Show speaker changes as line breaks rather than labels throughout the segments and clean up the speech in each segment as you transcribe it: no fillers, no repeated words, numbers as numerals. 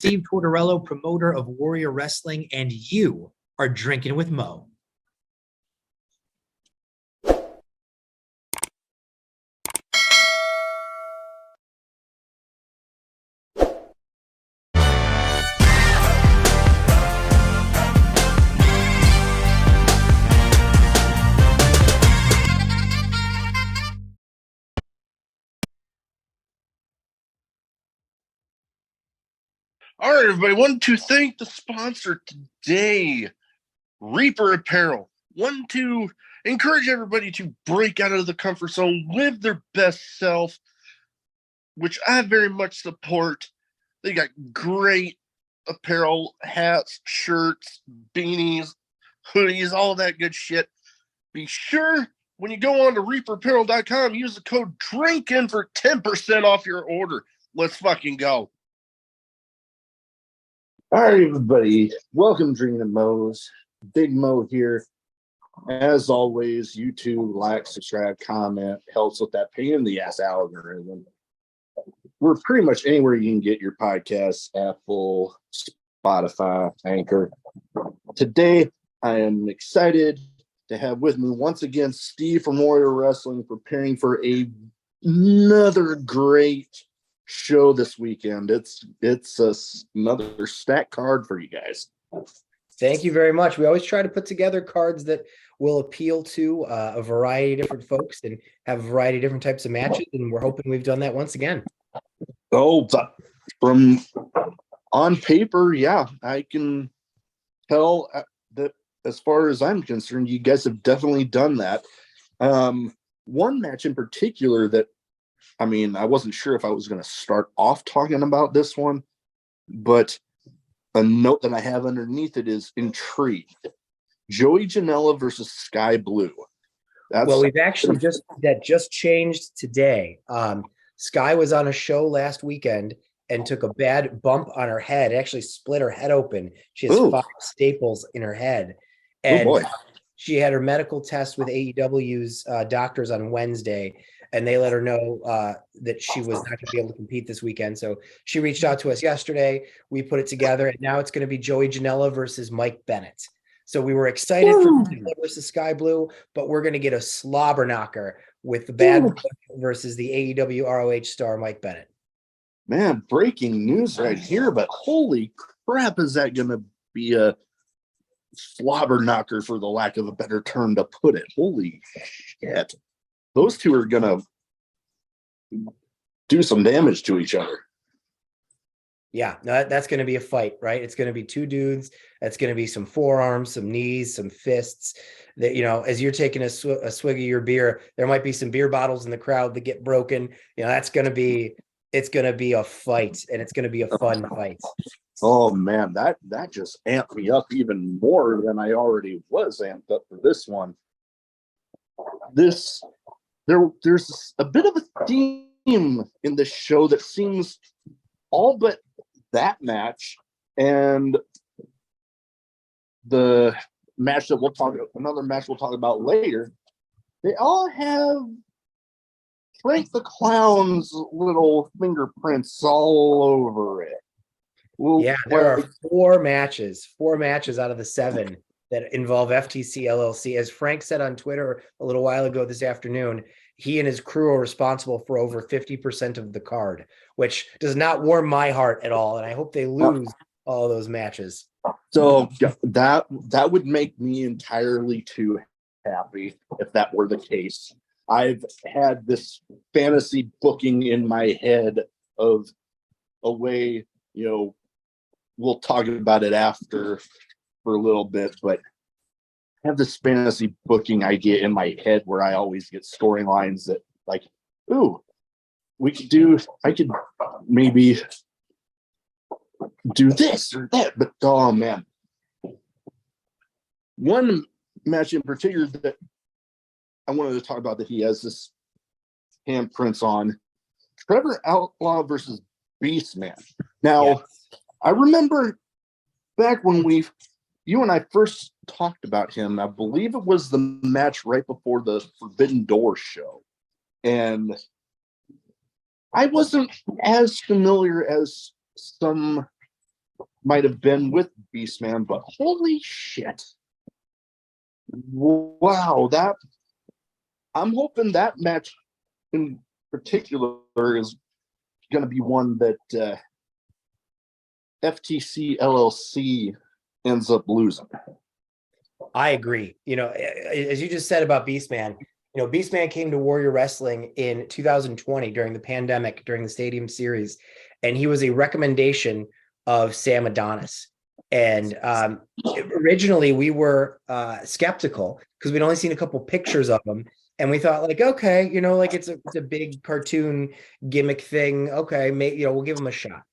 Steve Tortorello, promoter of Warrior Wrestling, and you are Drinking with Mo.
All right, everybody. Want to thank the sponsor today, Reaper Apparel. Want to encourage everybody to break out of the comfort zone, live their best self, which I very much support. They got great apparel, hats, shirts, beanies, hoodies, all that good shit. Be sure when you go on to reaperapparel.com, use the code DRINKIN for 10% off your order. Let's fucking go.
All right, everybody. Welcome to Drinkin' and Mo's. Big Mo here. As always, YouTube, like, subscribe, comment, helps with that pain in the ass algorithm. We're pretty much anywhere you can get your podcasts, Apple, Spotify, Anchor. Today, I am excited to have with me once again Steve from Warrior Wrestling, preparing for another great show this weekend. It's another stacked card for you guys.
Thank you very much. We always try to put together cards that will appeal to a variety of different folks and have a variety of different types of matches, and we're hoping we've done that once again.
Oh, from on paper, yeah, I can tell that as far as I'm concerned, you guys have definitely done that. One match in particular that, I mean, I wasn't sure if I was going to start off talking about this one, but a note that I have underneath it is intrigued. Joey Janela versus Sky Blue.
Well, we've actually just changed today. Sky was on a show last weekend and took a bad bump on her head. It actually split her head open. She has 5 staples in her head. And she had her medical test with AEW's doctors on Wednesday, and they let her know that she was not going to be able to compete this weekend. So she reached out to us yesterday. We put it together, and now it's going to be Joey Janela versus Mike Bennett. So we were excited for Janela versus Sky Blue, but we're going to get a slobber knocker with the bad versus the AEW ROH star Mike Bennett.
Man, breaking news right here, but holy crap, is that going to be a slobber knocker, for the lack of a better term to put it. Holy shit. Those two are going to do some damage to each other.
Yeah, no, that's going to be a fight, right? It's going to be 2 dudes. That's going to be some forearms, some knees, some fists. That, you know, as you're taking a swig of your beer, there might be some beer bottles in the crowd that get broken. You know, it's going to be a fight, and it's going to be a fun fight.
Oh man, that just amped me up even more than I already was amped up for this one. There's a bit of a theme in this show that seems all but that match and the match that another match we'll talk about later. They all have Frank the Clown's little fingerprints all over it.
Yeah, there are 4 matches out of the 7 that involve FTC LLC. As Frank said on Twitter a little while ago this afternoon, he and his crew are responsible for over 50% of the card, which does not warm my heart at all. And I hope they lose all those matches.
So that would make me entirely too happy if that were the case. I've had this fantasy booking in my head of a way, you know, we'll talk about it after for a little bit, but I have this fantasy booking idea in my head where I always get storylines that, like, ooh, I could maybe do this or that, but oh man. One match in particular that I wanted to talk about that he has this handprints on, Trevor Outlaw versus Beastman. Now, yes. I remember back when you and I first talked about him, I believe it was the match right before the Forbidden Door show. And I wasn't as familiar as some might have been with Beastman, but holy shit. Wow, that I'm hoping that match in particular is going to be one that FTC LLC ends up losing.
I agree. As you just said about Beastman, Beastman came to Warrior Wrestling in 2020 during the pandemic, during the Stadium Series, and he was a recommendation of Sam Adonis. And originally we were skeptical because we'd only seen a couple pictures of him, and we thought like, okay, like it's a big cartoon gimmick thing. Okay, we'll give him a shot.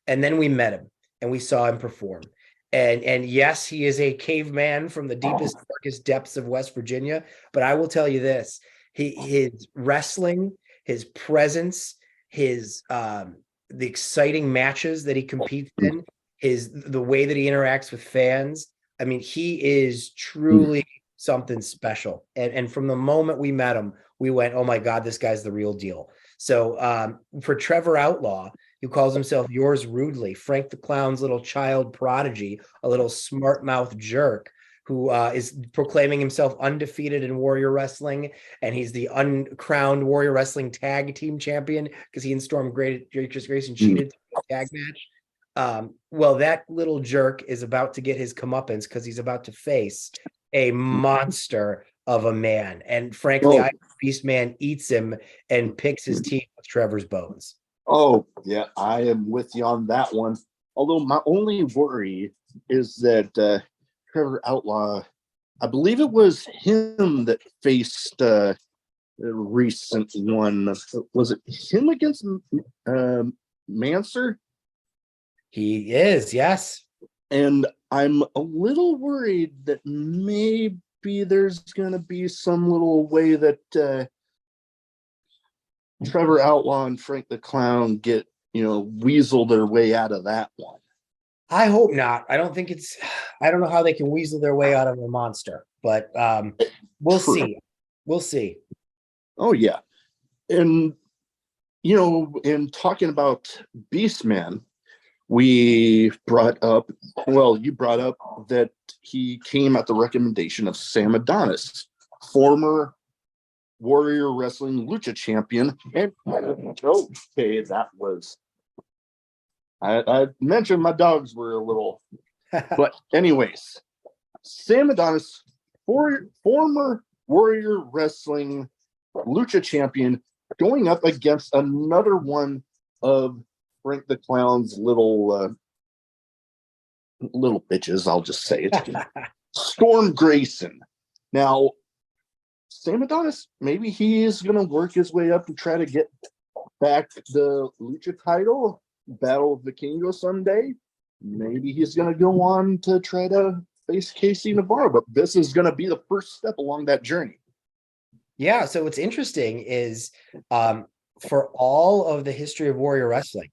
And then we met him and we saw him perform. And yes, he is a caveman from the deepest, darkest depths of West Virginia. But I will tell you this: his wrestling, his presence, his the exciting matches that he competes in, the way that he interacts with fans. I mean, he is truly something special. And from the moment we met him, we went, "Oh my God, this guy's the real deal." So for Trevor Outlaw, who calls himself Yours Rudely, Frank the Clown's little child prodigy, a little smart mouth jerk who is proclaiming himself undefeated in Warrior Wrestling, and he's the uncrowned Warrior Wrestling tag team champion because he and Grayson cheated in a tag match. Well, that little jerk is about to get his comeuppance because he's about to face a monster of a man. And frankly, I hope Beastman eats him and picks his teeth with Trevor's bones.
Oh, yeah, I am with you on that one. Although my only worry is that Trevor Outlaw, I believe it was him that faced a recent one. Was it him against Manser?
He is, yes.
And I'm a little worried that maybe there's going to be some little way that Trevor Outlaw and Frank the Clown get, weasel their way out of that one.
I hope not. I don't know how they can weasel their way out of a monster, but we'll see. We'll see.
Oh, yeah. And, in talking about Beastman, you brought up that he came at the recommendation of Sam Adonis, former Warrior Wrestling Lucha champion. And okay, that was I mentioned my dogs were a little, but anyways, Sam Adonis, former Warrior Wrestling Lucha champion, going up against another one of Frank the Clown's little bitches. I'll just say it. Storm Grayson. Now, Sam Adonis, maybe he is going to work his way up to try to get back the Lucha title, battle of Vikingo someday. Maybe he's going to go on to try to face Casey Navarro, but this is going to be the first step along that journey.
Yeah, so what's interesting is for all of the history of Warrior Wrestling,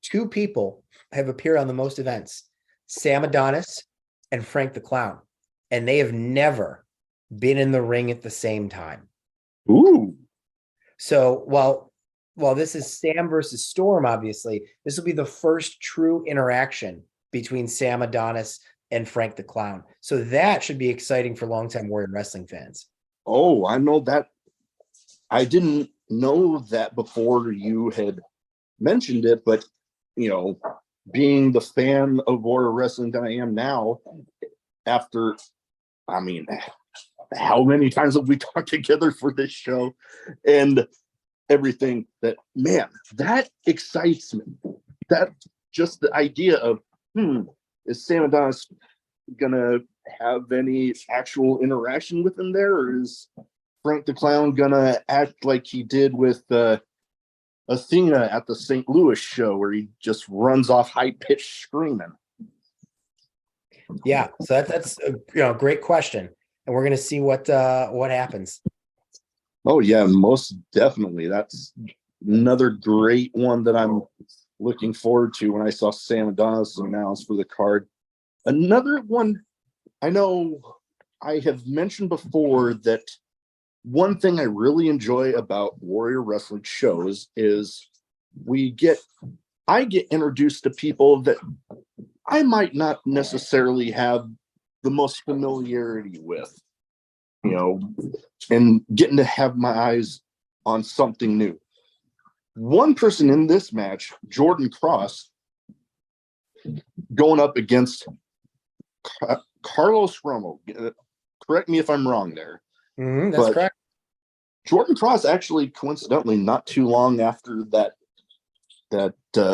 two people have appeared on the most events, Sam Adonis and Frank the Clown, and they have never been in the ring at the same time.
Ooh.
So while this is Sam versus Storm, obviously, this will be the first true interaction between Sam Adonis and Frank the Clown. So that should be exciting for longtime Warrior Wrestling fans.
Oh, I know that. I didn't know that before you had mentioned it, but being the fan of Warrior Wrestling that I am now, after, how many times have we talked together for this show and everything, that excites me. That just the idea of, is Sam Adonis gonna have any actual interaction with him there, or is Frank the Clown gonna act like he did with Athena at the St. Louis show, where he just runs off high-pitched screaming?
Yeah, so that's a great question, and we're gonna see what happens.
Oh yeah, most definitely. That's another great one that I'm looking forward to when I saw Sam Adonis announced for the card. Another one, I know I have mentioned before that one thing I really enjoy about Warrior Wrestling shows is I get introduced to people that I might not necessarily have the most familiarity with, and getting to have my eyes on something new. One person in this match, Jordan Kross, going up against Carlos Romo. Correct me if I'm wrong there.
That's correct.
Jordan Kross actually, coincidentally, not too long after that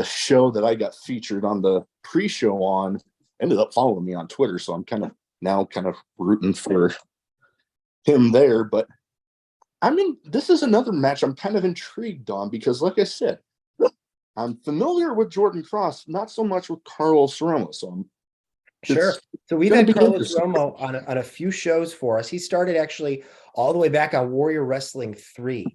show that I got featured on the pre-show on, ended up following me on Twitter. So I'm kind of rooting for him there. But this is another match I'm kind of intrigued on because, like I said, I'm familiar with Jordan Kross, not so much with Carlos Romo. So
Sure. So we've had Carlos Romo on a few shows for us. He started actually all the way back on Warrior Wrestling 3.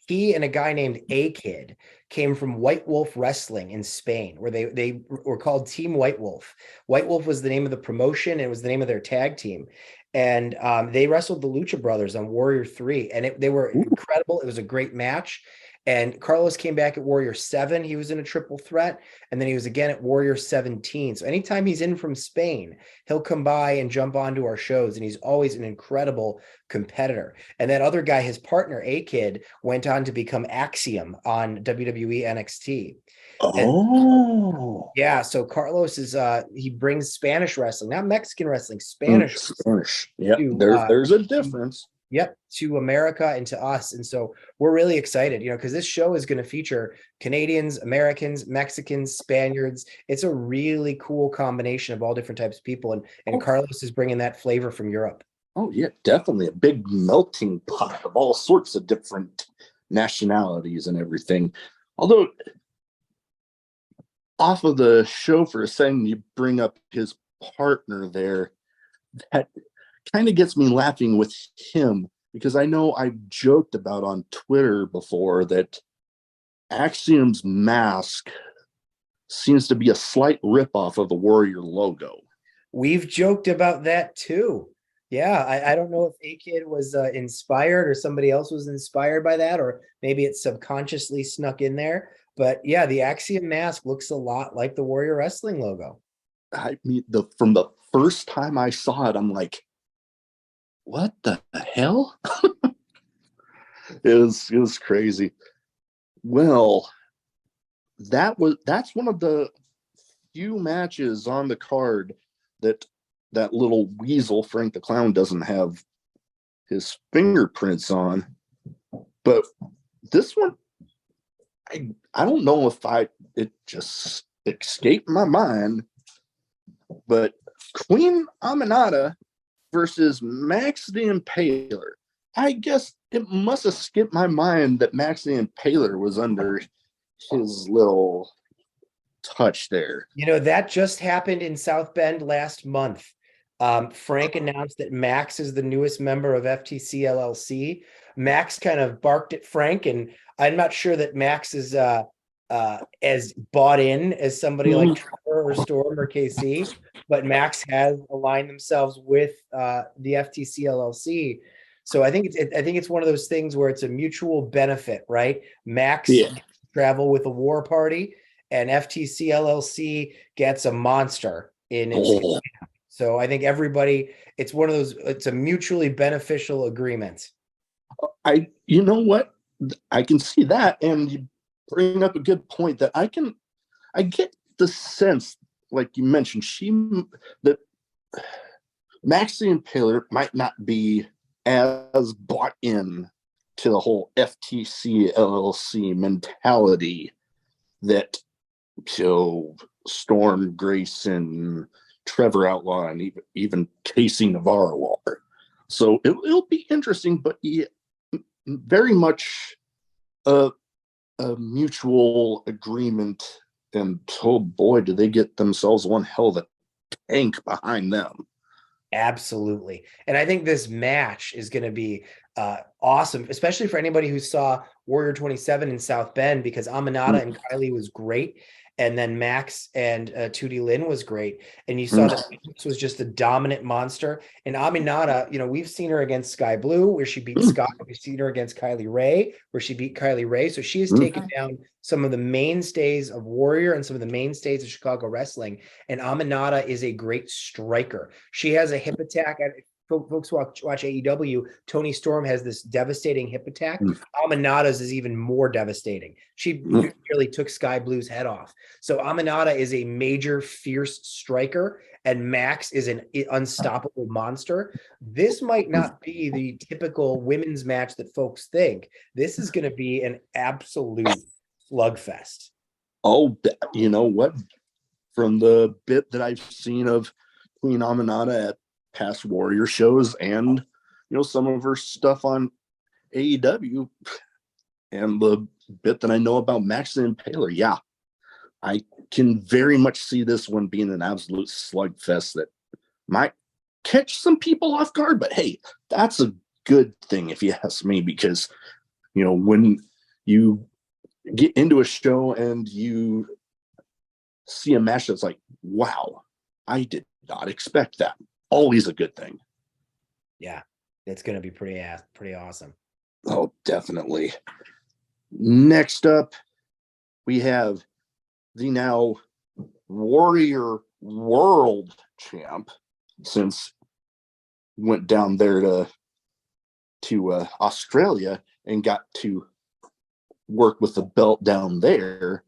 He and a guy named A-Kid came from White Wolf Wrestling in Spain, where they were called Team White Wolf. White Wolf was the name of the promotion, and it was the name of their tag team. And they wrestled the Lucha Brothers on Warrior 3, and they were incredible. It was a great match. And Carlos came back at Warrior 7. He was in a triple threat. And then he was again at Warrior 17. So anytime he's in from Spain, he'll come by and jump onto our shows. And he's always an incredible competitor. And that other guy, his partner, A-Kid, went on to become Axiom on WWE NXT.
Oh.
Yeah, so Carlos is he brings Spanish wrestling, not Mexican wrestling, Spanish.
Spanish. Yeah, there's a difference.
Yep, to America and to us. And so we're really excited, because this show is going to feature Canadians, Americans, Mexicans, Spaniards. It's a really cool combination of all different types of people. And Carlos is bringing that flavor from Europe.
Oh, yeah, definitely. A big melting pot of all sorts of different nationalities and everything. Although, off of the show for a second, you bring up his partner there. That kind of gets me laughing with him because I know I've joked about on Twitter before that Axiom's mask seems to be a slight ripoff of the Warrior logo.
We've joked about that too. Yeah, I don't know if A-Kid was inspired or somebody else was inspired by that, or maybe it subconsciously snuck in there. But yeah, the Axiom mask looks a lot like the Warrior Wrestling logo.
I mean, from the first time I saw it, I'm like, what the hell? It was crazy. Well, that's one of the few matches on the card that little weasel Frank the Clown doesn't have his fingerprints on. But this one, I don't know if it just escaped my mind, but Queen Aminata versus Max the Impaler. I guess it must have skipped my mind that Max the Impaler was under his little touch there.
That just happened in South Bend last month. Frank announced that Max is the newest member of FTC LLC. Max kind of barked at Frank, and I'm not sure that Max is as bought in as somebody like Trevor or Storm or KC, but Max has aligned themselves with the FTC LLC. So I think it's one of those things where it's a mutual benefit, right? Max gets to travel with a war party, and FTC LLC gets a monster in its. So I think it's one of those. It's a mutually beneficial agreement.
You know what? I can see that, and you bring up a good point that I get the sense, like you mentioned, that Max the Impaler might not be as bought in to the whole FTC LLC mentality that Storm, Grayson, Trevor Outlaw, and even Casey Navarro are. So it'll be interesting, but very much a mutual agreement. And oh boy, do they get themselves one hell of a tank behind them.
Absolutely. And I think this match is going to be awesome, especially for anybody who saw Warrior 27 in South Bend, because Aminata and Kylie was great. And then Max and Tootie Lynn was great. And you saw that Max was just a dominant monster. And Aminata, we've seen her against Sky Blue, where she beat Scott. We've seen her against Kylie Ray, where she beat Kylie Ray. So she has taken down some of the mainstays of Warrior and some of the mainstays of Chicago wrestling. And Aminata is a great striker. She has a hip attack. Folks watch AEW. Tony Storm has this devastating hip attack. Aminata's is even more devastating. She nearly took Sky Blue's head off. So Aminata is a major, fierce striker, and Max is an unstoppable monster. This might not be the typical women's match that folks think. This is going to be an absolute slugfest.
Oh, you know what? From the bit that I've seen of Queen Aminata at past Warrior shows and some of her stuff on AEW and the bit that I know about Max and Impaler, yeah, I can very much see this one being an absolute slugfest that might catch some people off guard, but hey, that's a good thing if you ask me, because when you get into a show and you see a match that's like, wow, I did not expect that. Always a good thing.
Yeah, it's going to be pretty awesome.
Oh, definitely. Next up, we have the now Warrior World Champ, since went down there to Australia and got to work with the belt down there.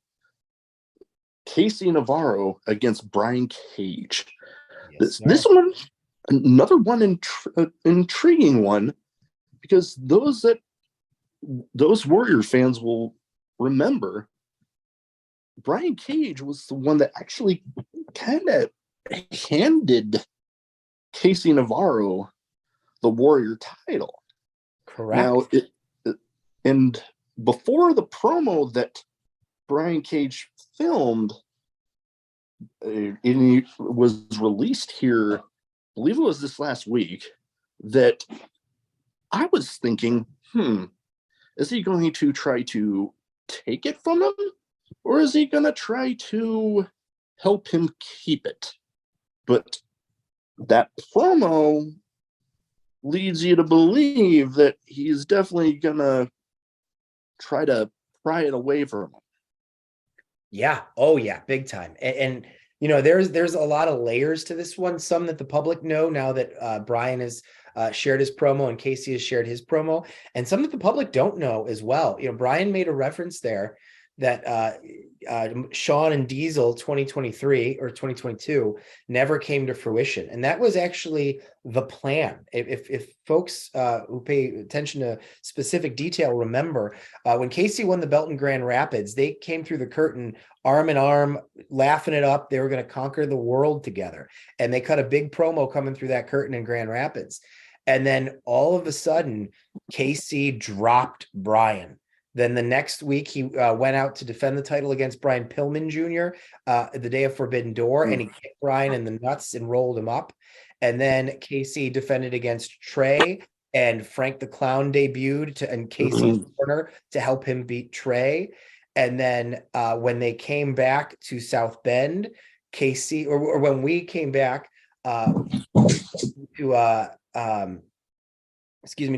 Casey Navarro against Brian Cage.
Yes,
this one, another one, intriguing one, because those Warrior fans will remember Brian Cage was the one that actually kind of handed Casey Navarro the Warrior title.
Correct.
Now, and before the promo that Brian Cage filmed, it was released here, I believe it was this last week, that I was thinking, is he going to try to take it from him, or is he going to try to help him keep it? But that promo leads you to believe that he's definitely going to try to pry it away from him.
Yeah. Oh, yeah. Big time. And there's a lot of layers to this one. Some that the public know now that Brian has shared his promo and Casey has shared his promo, and some that the public don't know as well. Brian made a reference there that Sean and Diesel 2023 or 2022 never came to fruition. And that was actually the plan. If folks who pay attention to specific detail remember, when Casey won the belt in Grand Rapids, they came through the curtain arm in arm, laughing it up. They were going to conquer the world together. And they cut a big promo coming through that curtain in Grand Rapids. And then all of a sudden, Casey dropped Brian. Then the next week, he went out to defend the title against Brian Pillman Jr. The day of Forbidden Door, and he kicked Brian in the nuts and rolled him up. And then Casey defended against Trey, and Frank the Clown debuted in Casey's corner to help him beat Trey. And then when they came back to South Bend, Casey, or when we came back to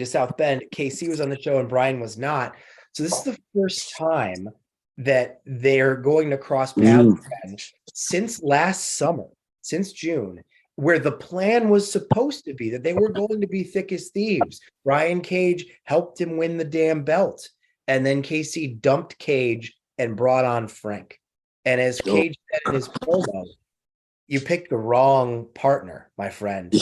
South Bend, Casey was on the show and Brian was not. So this is the first time that they're going to cross paths again since last summer, since June, where the plan was supposed to be that they were going to be thick as thieves. Brian Cage helped him win the damn belt. And then Casey dumped Cage and brought on Frank. And as Cage said in his promo, you picked the wrong partner, my friend.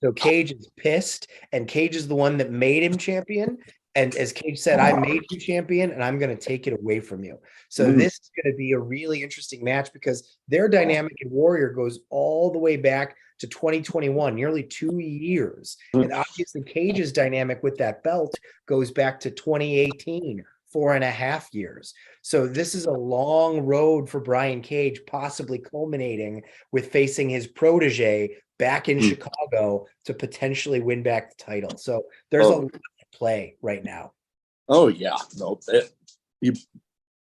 So Cage is pissed, and Cage is the one that made him champion. And as Cage said, I made you champion, and I'm going to take it away from you. So this is going to be a really interesting match, because their dynamic in Warrior goes all the way back to 2021, nearly 2 years. And obviously Cage's dynamic with that belt goes back to 2018, 4.5 years. So this is a long road for Brian Cage, possibly culminating with facing his protege back in Chicago to potentially win back the title. So there's a lot to play right now.
Oh yeah, no,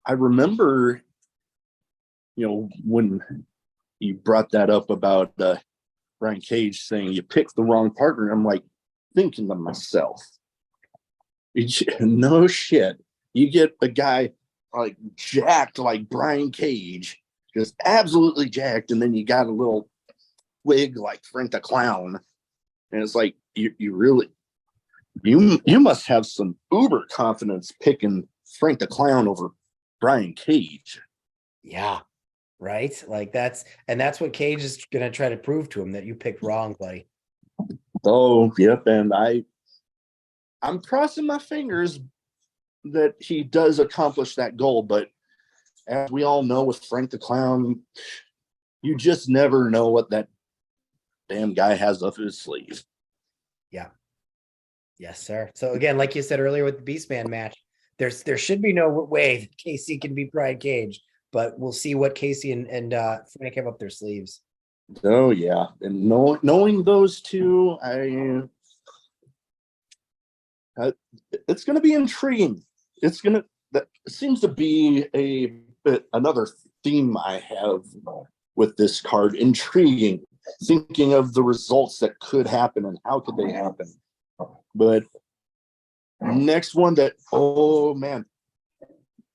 I remember, when you brought that up about Brian Cage saying you picked the wrong partner, I'm like thinking to myself, no shit. You get a guy like jacked like Brian Cage, just absolutely jacked, and then you got a little wig like Frank the Clown, and it's like you must have some uber confidence picking Frank the Clown over Brian Cage.
Yeah, right. Like that's what Cage is gonna try to prove to him, that you picked wrong, buddy.
Oh, yep, and I'm crossing my fingers that he does accomplish that goal, but as we all know with Frank the Clown, you just never know what that damn guy has up his sleeve.
Yeah. Yes, sir. So again, like you said earlier with the Beastman match, there should be no way that Casey can beat Brian Cage, but we'll see what Casey and Frank have up their sleeves.
Oh yeah, and knowing those two, it's going to be intriguing. That seems to be another theme I have with this card. Intriguing, thinking of the results that could happen and how could they happen. But next one that, oh man,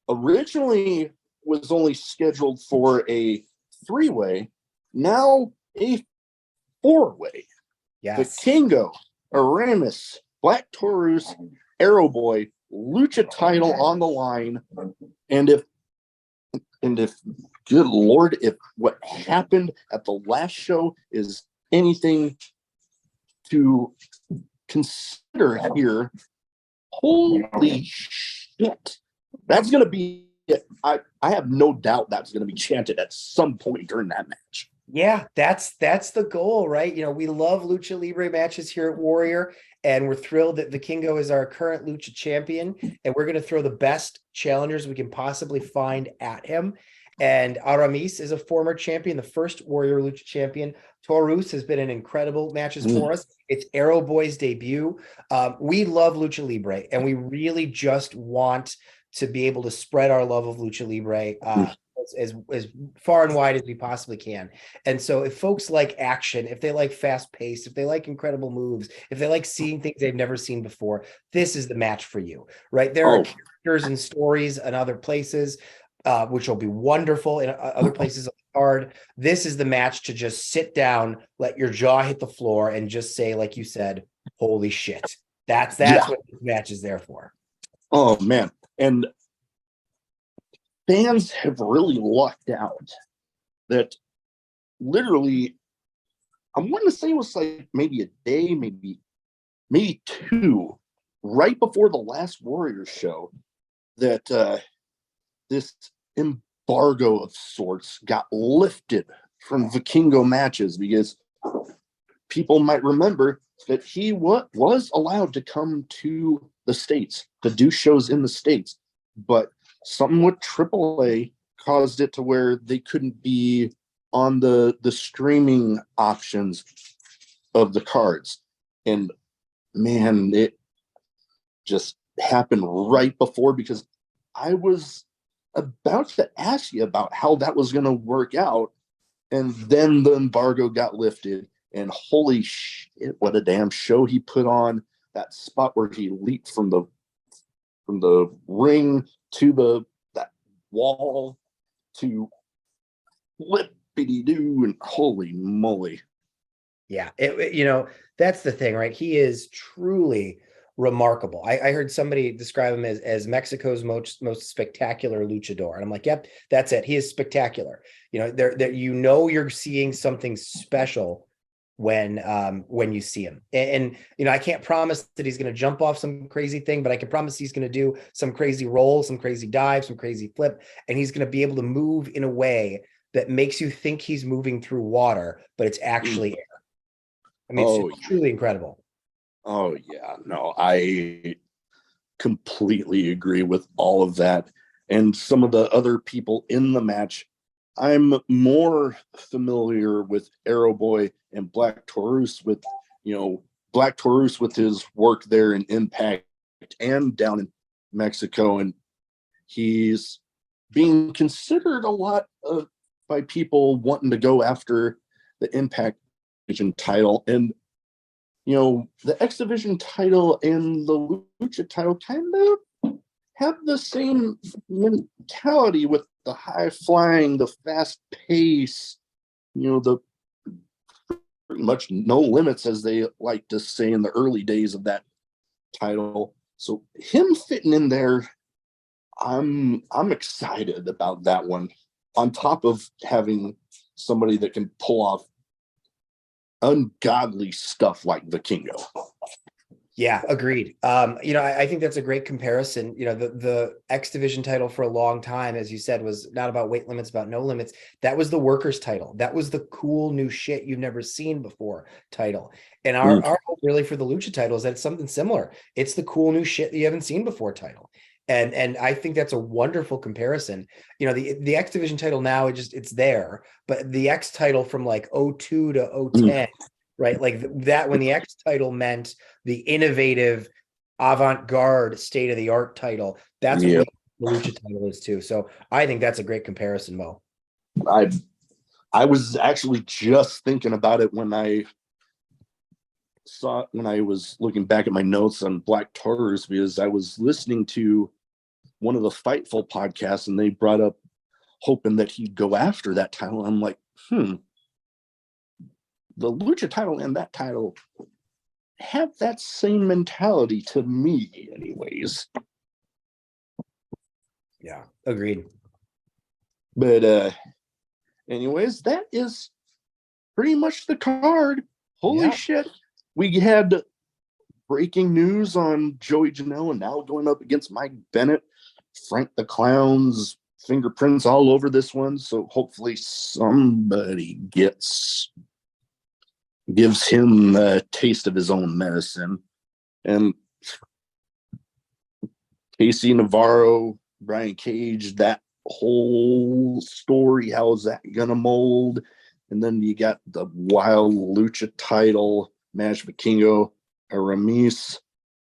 originally was only scheduled for a 3-way, now a 4-way.
Yes.
Vikingo, Aramis, Black Taurus, Aero Boy, Lucha title on the line. And if good Lord, if what happened at the last show is anything to consider here, holy shit. That's going to be, I have no doubt that's going to be chanted at some point during that match.
Yeah, that's the goal, right? We love Lucha Libre matches here at Warrior, and we're thrilled that Vikingo is our current Lucha champion, and we're going to throw the best challengers we can possibly find at him. And Aramis is a former champion, the first Warrior Lucha champion. Taurus has been in incredible matches for us. It's Aero Boy's debut. We love Lucha Libre, and we really just want to be able to spread our love of Lucha Libre as far and wide as we possibly can. And so if folks like action, if they like fast pace, if they like incredible moves, if they like seeing things they've never seen before, this is the match for you, right? There are characters and stories and other places, which will be wonderful in other places on the card. This is the match to just sit down, let your jaw hit the floor, and just say, like you said, holy shit. That's what this match is there for.
Oh man. And fans have really lucked out that literally, I want to say it was like maybe a day, maybe two, right before the last Warriors show, that this embargo of sorts got lifted from Vikingo matches, because people might remember that he was allowed to come to the States to do shows in the States, but something with AAA caused it to where they couldn't be on the streaming options of the cards. And man, it just happened right before, because I was about to ask you about how that was going to work out. And then the embargo got lifted, and holy shit, what a damn show he put on. That spot where he leaped from the ring to that wall to flippity-doo, and holy moly.
Yeah, that's the thing, right? He is truly remarkable. I heard somebody describe him as Mexico's most spectacular luchador, and I'm like, yep, that's it. He is spectacular. You're seeing something special when you see him. And I can't promise that he's going to jump off some crazy thing, but I can promise he's going to do some crazy roll, some crazy dive, some crazy flip, and he's going to be able to move in a way that makes you think he's moving through water, but it's actually air. I mean, it's truly incredible.
Oh yeah, no, I completely agree with all of that. And some of the other people in the match, I'm more familiar with Aero Boy and Black Taurus with his work there in Impact and down in Mexico. And he's being considered a lot of by people wanting to go after the Impact Division title. And, the X Division title and the Lucha title kind of have the same mentality with the high flying, the fast pace, the pretty much no limits, as they like to say in the early days of that title. So him fitting in there, I'm excited about that one. On top of having somebody that can pull off ungodly stuff like Vikingo.
Yeah, agreed. I think that's a great comparison. The X Division title for a long time, as you said, was not about weight limits, about no limits. That was the workers title. That was the cool new shit you've never seen before title. And our hope really for the Lucha title is that it's something similar. It's the cool new shit that you haven't seen before title. And I think that's a wonderful comparison. The X Division title now, it's there, but the X title from like 02 to 010, right? Like that, when the X title meant the innovative, avant-garde, state-of-the-art title, that's what the Lucha title is too. So I think that's a great comparison, Mo.
I was actually just thinking about it when I was looking back at my notes on Black Taurus, because I was listening to one of the Fightful podcasts and they brought up hoping that he'd go after that title. I'm like, the Lucha title and that title have that same mentality to me anyways.
Yeah, agreed.
But anyways, that is pretty much the card. Holy shit. We had breaking news on Joey Janela now going up against Mike Bennett. Frank the Clown's fingerprints all over this one. So hopefully somebody gives him a taste of his own medicine. And Casey Navarro, Brian Cage, that whole story, how is that going to mold? And then you got the wild Lucha title match, Vikingo, Aramis,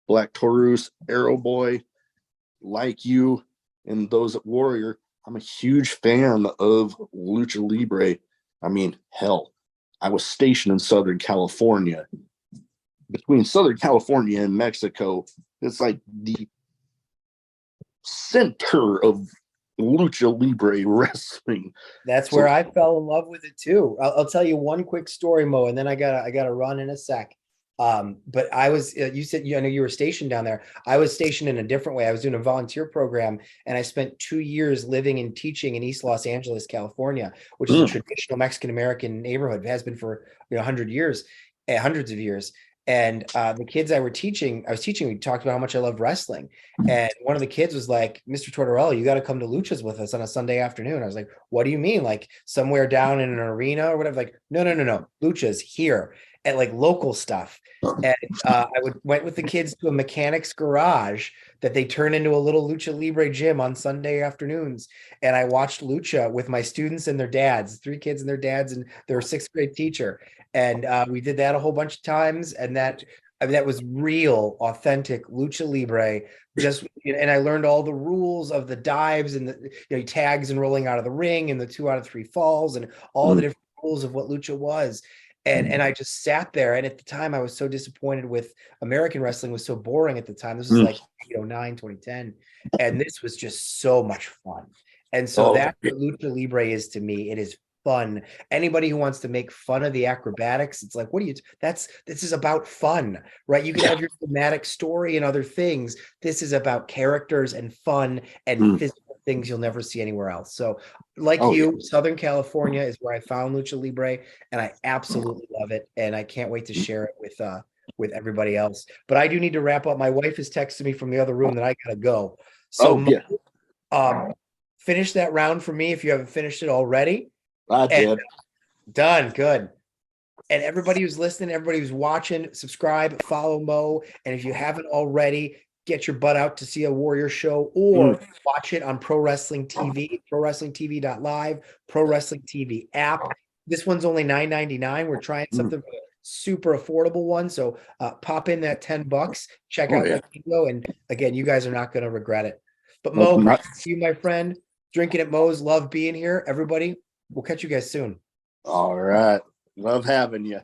Black Taurus, Aero Boy, like you, and those at Warrior. I'm a huge fan of Lucha Libre. I mean, hell, I was stationed in Southern California. Between Southern California and Mexico, it's like the center of Lucha Libre wrestling.
That's where I fell in love with it too. I'll tell you one quick story, Mo, and then I gotta run in a sec. But I was, you said, I know you were stationed down there. I was stationed in a different way. I was doing a volunteer program, and I spent 2 years living and teaching in East Los Angeles, California, which is a traditional Mexican-American neighborhood. It has been for 100 years, hundreds of years. And the kids I was teaching, we talked about how much I love wrestling. And one of the kids was like, Mr. Tortorella, you got to come to Luchas with us on a Sunday afternoon. I was like, what do you mean? Like somewhere down in an arena or whatever? Like, no. Luchas here at like local stuff. And I went with the kids to a mechanic's garage that they turn into a little Lucha Libre gym on Sunday afternoons. And I watched Lucha with my students and their dads, 3 kids and their dads, and their 6th grade teacher. And we did that a whole bunch of times. And that was real, authentic Lucha Libre. And I learned all the rules of the dives and the tags and rolling out of the ring and the 2 out of 3 falls and all the different rules of what Lucha was. And I just sat there. And at the time I was so disappointed with American wrestling, was so boring at the time. This was like 2009, 2010. And this was just so much fun. And so that's what Lucha Libre is to me. It is fun. Anybody who wants to make fun of the acrobatics, it's like, this is about fun, right? You can have your thematic story and other things. This is about characters and fun and physical things you'll never see anywhere else. So Southern California is where I found Lucha Libre, and I absolutely love it. And I can't wait to share it with everybody else. But I do need to wrap up. My wife is texting me from the other room that I gotta go. So finish that round for me if you haven't finished it already.
I did.
Done. Good. And everybody who's listening, everybody who's watching, subscribe, follow Mo. And if you haven't already, get your butt out to see a Warrior show or watch it on Pro Wrestling TV, prowrestlingtv.live, Pro Wrestling TV app. This one's only $9.99. We're trying something super affordable one. So pop in that $10, check out that video. And again, you guys are not going to regret it. But Mo, great to see you, my friend. Drinking at Mo's, love being here. Everybody, We'll catch you guys soon.
All right. Love having you.